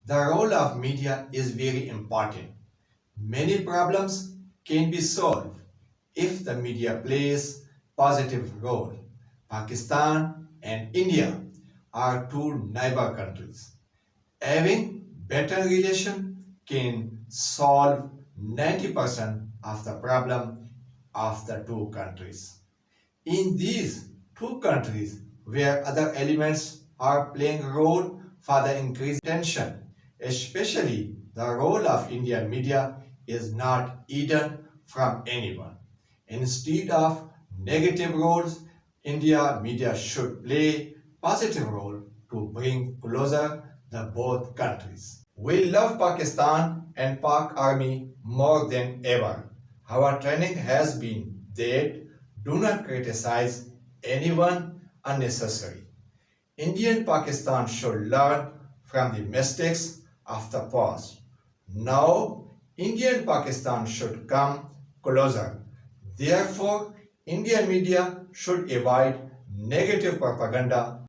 The role of media is very important. Many problems can be solved if the media plays positive role. Pakistan and India are two neighbor countries. Having better relation can solve 90% of the problem of the two countries. In these two countries where other elements are playing a role for the increased tension, especially the role of Indian media is not hidden from anyone. Instead of negative roles, India media should play positive role to bring closer the both countries. We love Pakistan and Pak Army more than ever. Our training has been that do not criticize anyone unnecessary. India and Pakistan should learn from the mistakes of the past. Now, India and Pakistan should come closer. Therefore, Indian media should avoid negative propaganda